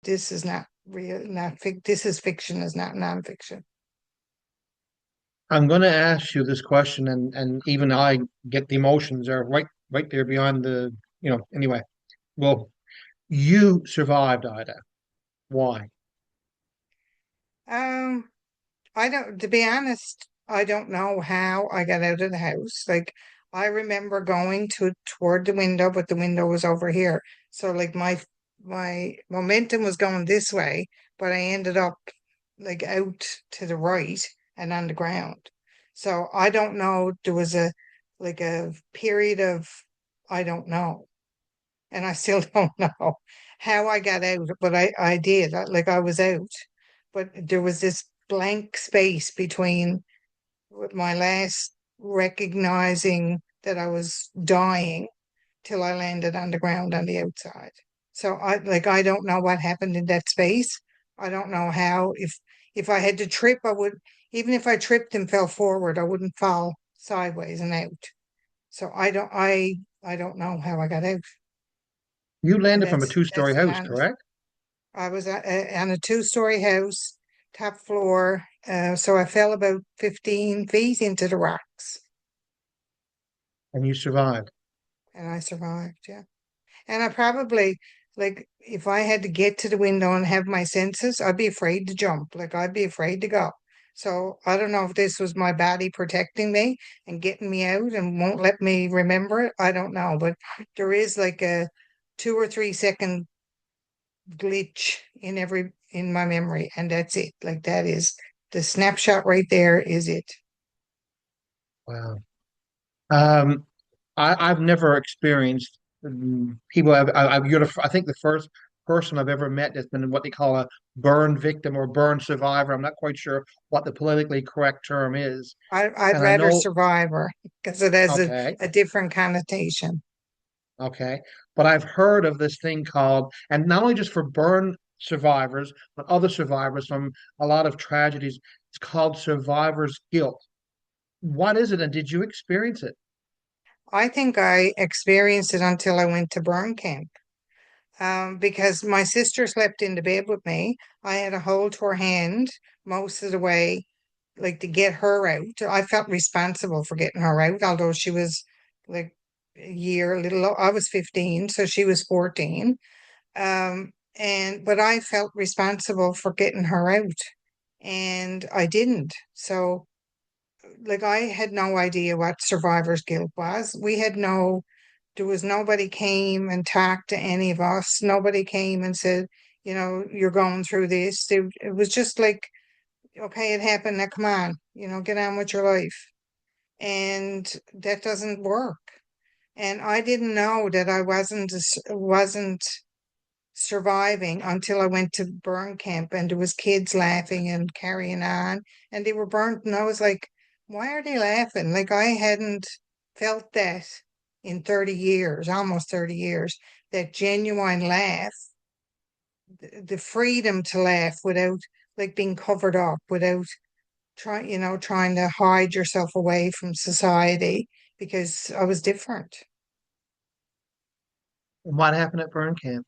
this is not real, not this is fiction, is not nonfiction. I'm going to ask you this question, and even I get the emotions are right there behind anyway. Well, you survived, Ida. Why? Um, I don't, to be honest, I don't know how I got out of the house. Like, I remember going toward the window, but the window was over here. So like my momentum was going this way, but I ended up like out to the right and on the ground. So I don't know. There was a period of I don't know, and I still don't know how I got out, but I did. Like I was out, but there was this blank space between my last recognizing that I was dying till I landed on the ground on the outside. So I don't know what happened in that space. I don't know how if I had to trip, I would even if I tripped and fell forward, I wouldn't fall sideways and out. So I don't know how I got out. You And landed from a two-story that's the house, honest. correct? I was on a two-story house, top floor. So I fell about 15 feet into the rocks And you survived. and I survived. Yeah. And I probably, like, if I had to get to the window and have my senses, I'd be afraid to jump. Like, I'd be afraid to go. So I don't know if this was my body protecting me and getting me out and won't let me remember it. I don't know. But there is like a 2 or 3 second glitch in my memory, and that's it. Like, that is the snapshot right there is it. Wow. Um, I've never experienced people. I think the first person I've ever met that's been what they call a burn victim or burn survivor. I'm not quite sure what the politically correct term is. I'd And I rather know, survivor because it has okay, a different connotation. okay, but I've heard of this thing called, and not only just for burn survivors, but other survivors from a lot of tragedies, it's called survivor's guilt. What is it, and did you experience it? I think I experienced it until I went to burn camp. Because my sister slept in the bed with me. I had to hold her hand most of the way, like to get her out. I felt responsible for getting her out, although she was like a year, a little, I was 15, so she was 14. But I felt responsible for getting her out, and I didn't. So like I had no idea what survivor's guilt was. There was nobody came and talked to any of us. Nobody came and said, you're going through this. It was just like, okay, it happened. Now come on, get on with your life. And that doesn't work. And I didn't know that I wasn't surviving until I went to burn camp and there was kids laughing and carrying on and they were burnt and I was like, why are they laughing? Like I hadn't felt that in 30 years, almost 30 years, that genuine laugh, the freedom to laugh without like being covered up, without trying to hide yourself away from society because I was different. And what happened at burn camp?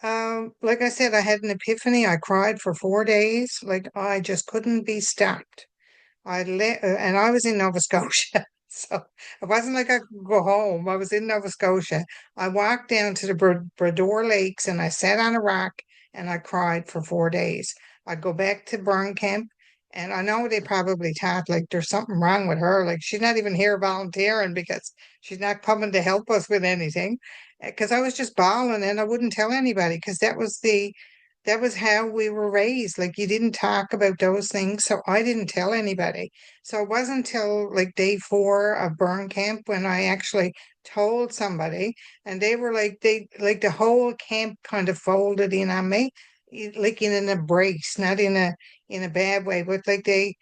Like I said, I had an epiphany. I cried for 4 days. Like I just couldn't be stopped. And I was in Nova Scotia, so it wasn't like I could go home. I was in Nova Scotia. I walked down to the Brador Lakes and I sat on a rock and I cried for 4 days. I'd go back to burn camp, and I know they probably thought like there's something wrong with her. Like she's not even here volunteering because she's not coming to help us with anything. Because I was just bawling and I wouldn't tell anybody because that was how we were raised. Like you didn't talk about those things. So I didn't tell anybody. So it wasn't until like day 4 of burn camp when I actually told somebody and they were like the whole camp kind of folded in on me, like in an embrace, not in a bad way, but like they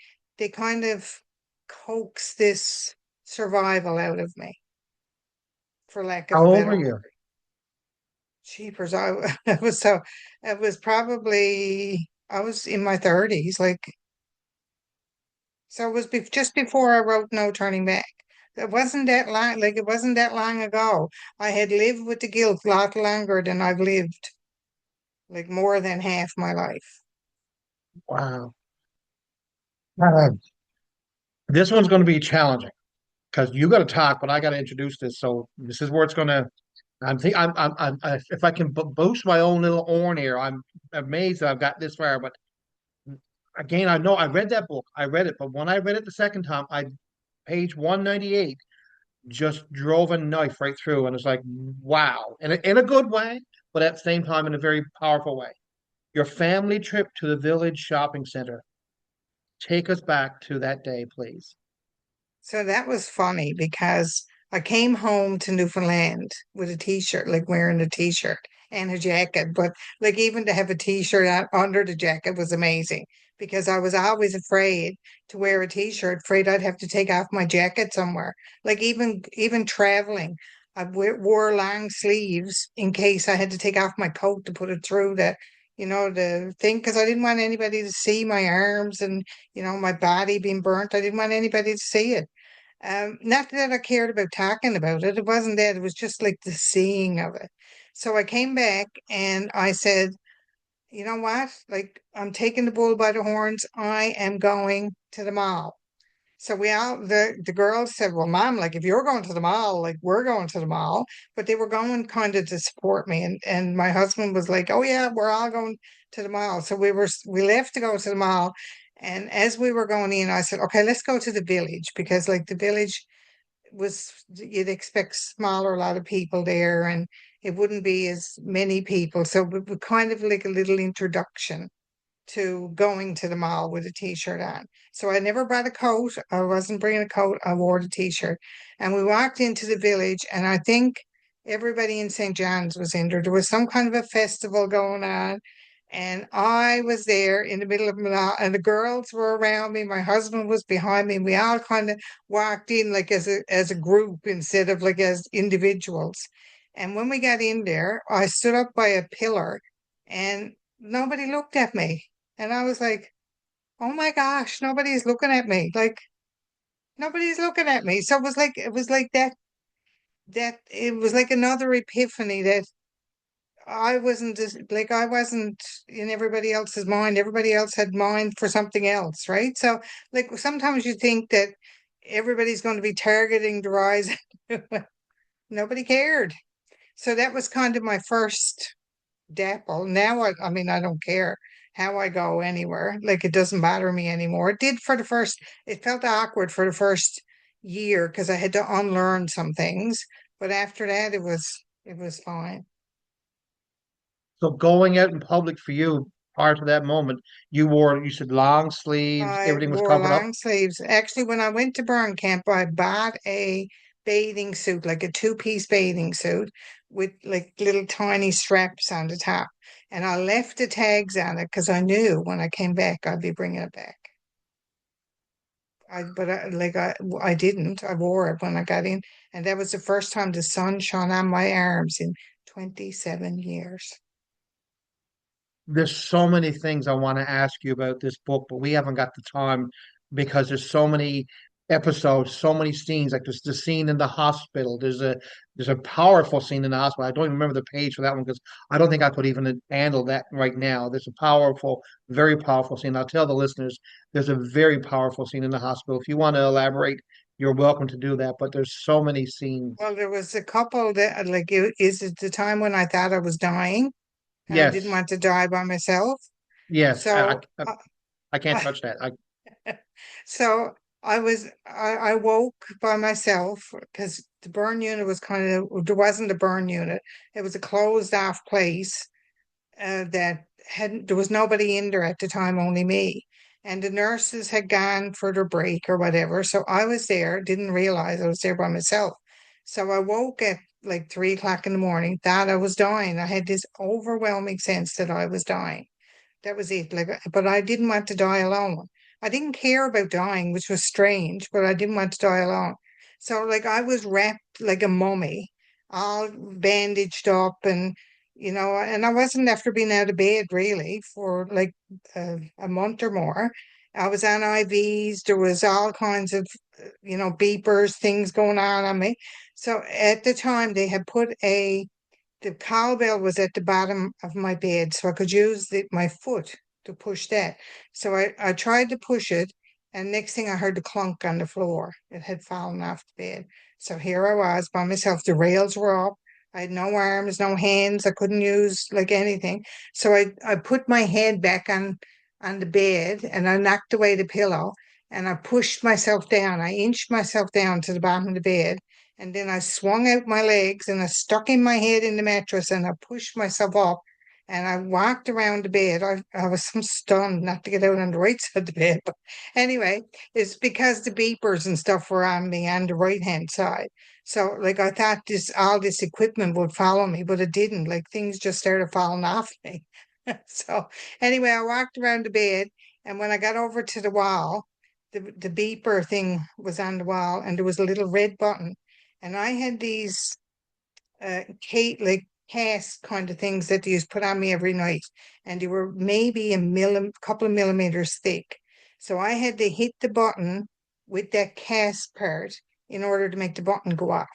kind of coaxed this survival out of me, for lack of How a old better were word. you? Cheapers. It was probably, I was in my 30s, like, so it was just before I wrote No Turning Back. It wasn't that long, like, it wasn't that long ago. I had lived with the guilt a lot longer than I've lived. like more than half my life. Wow. Uh, this one's going to be challenging because you got to talk, but I got to introduce this. So this is where it's going to. If I can boost my own little horn here, I'm amazed that I've got this far. But again, I know I read that book, I read it, but when I read it the second time, I page 198 just drove a knife right through, and it's like, wow, in a good way, but at the same time in a very powerful way. Your family trip to the village shopping center. Take us back to that day, please. So that was funny because I came home to Newfoundland with a t-shirt, like wearing a t-shirt and a jacket. But like even to have a t-shirt under the jacket was amazing because I was always afraid to wear a t-shirt, afraid I'd have to take off my jacket somewhere. Like even traveling, wore long sleeves in case I had to take off my coat to put it through the thing, because I didn't want anybody to see my arms and my body being burnt. I didn't want anybody to see it. Not that I cared about talking about it. It wasn't that. It was just like the seeing of it. So I came back and I said, you know what? Like, I'm taking the bull by the horns. I am going to the mall. So the girls said, well, Mom, like if you're going to the mall, like we're going to the mall. But they were going kind of to support me. And my husband was like, oh yeah, we're all going to the mall. So we left to go to the mall. And as we were going in, I said, okay, let's go to the village because like the village you'd expect smaller, a lot of people there, and it wouldn't be as many people. So it was kind of like a little introduction to going to the mall with a t-shirt on. So I never brought a coat. I wasn't bringing a coat. I wore the t-shirt. And we walked into the village, and I think everybody in St. John's was in there. There was some kind of a festival going on. And I was there in the middle of it all, and the girls were around me. My husband was behind me. And we all kind of walked in like as a group instead of like as individuals. And when we got in there, I stood up by a pillar and nobody looked at me. And I was like, oh my gosh, nobody's looking at me. Like nobody's looking at me. So it was like that it was like another epiphany that I wasn't in everybody else's mind. Everybody else had mind for something else, right? So like sometimes you think that everybody's going to be targeting the rise. Nobody cared. So that was kind of my first dapple. Now I mean, I don't care how I go anywhere. Like it doesn't bother me anymore. It did for the first, it felt awkward for the first year because I had to unlearn some things. But after that, it was fine. So going out in public for you prior to that moment, you said long sleeves, I everything was wore covered up. long sleeves. Actually, when I went to burn camp, I bought a bathing suit, like a two-piece bathing suit with like little tiny straps on the top. And I left the tags on it because I knew when I came back, I'd be bringing it back. I didn't. I wore it when I got in, and that was the first time the sun shone on my arms in 27 years. There's so many things I want to ask you about this book, but we haven't got the time because there's so many episodes, so many scenes. Like there's the scene in the hospital. There's a powerful scene in the hospital. I don't even remember the page for that one because I don't think I could even handle that right now. There's a powerful, very powerful scene. I'll tell the listeners there's a very powerful scene in the hospital. If you want to elaborate, you're welcome to do that. But there's so many scenes. Well, there was a couple that like is it the time when I thought I was dying and I didn't Yes, want to die by myself. yes. So I can't I, touch that. so I woke by myself because the burn unit was kind of there wasn't a burn unit. It was a closed off place that hadn't there was nobody in there at the time, only me. And the nurses had gone for their break or whatever. So I was there, didn't realize I was there by myself. So I woke at like 3 o'clock in the morning, thought I was dying. I had this overwhelming sense that I was dying. That was it. Like, but I didn't want to die alone. I didn't care about dying, which was strange, but I didn't want to die alone. So, like, I was wrapped like a mummy, all bandaged up, and I wasn't after being out of bed really for like a month or more. I was on IVs. There was all kinds of, beepers, things going on me. So at the time, they had put a the cowbell was at the bottom of my bed, so I could use my foot to push that. So I tried to push it, and next thing I heard the clunk on the floor. It had fallen off the bed. So here I was by myself. The rails were up. I had no arms, no hands. I couldn't use like anything. So I put my head back on the bed and I knocked away the pillow and I pushed myself down. I inched myself down to the bottom of the bed and then I swung out my legs and I stuck in my head in the mattress and I pushed myself up and I walked around the bed. I was so stunned not to get out on the right side of the bed. But anyway, it's because the beepers and stuff were on me on the right hand side. So like I thought all this equipment would follow me, but it didn't. Like things just started falling off me. So anyway, I walked around the bed and when I got over to the wall, the beeper thing was on the wall and there was a little red button and I had these like cast kind of things that they used to put on me every night, and they were maybe couple of millimeters thick. So I had to hit the button with that cast part in order to make the button go off.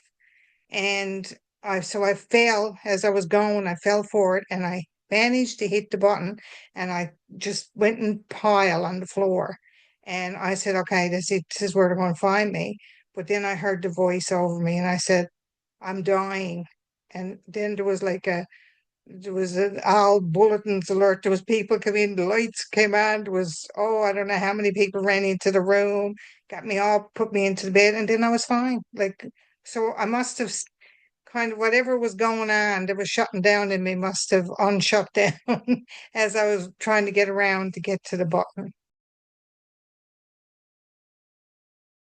And I fell as I was going, I fell for it and I managed to hit the button and I just went and pile on the floor. And I said, okay, this is where they're going to find me. But then I heard the voice over me and I said, I'm dying. And then there was all bulletins alert. There was people coming, the lights came on. There was, oh, I don't know how many people ran into the room, got me all, put me into the bed, and then I was fine. Like, so I must have kind of whatever was going on that was shutting down in me must have unshut down as I was trying to get around to get to the button.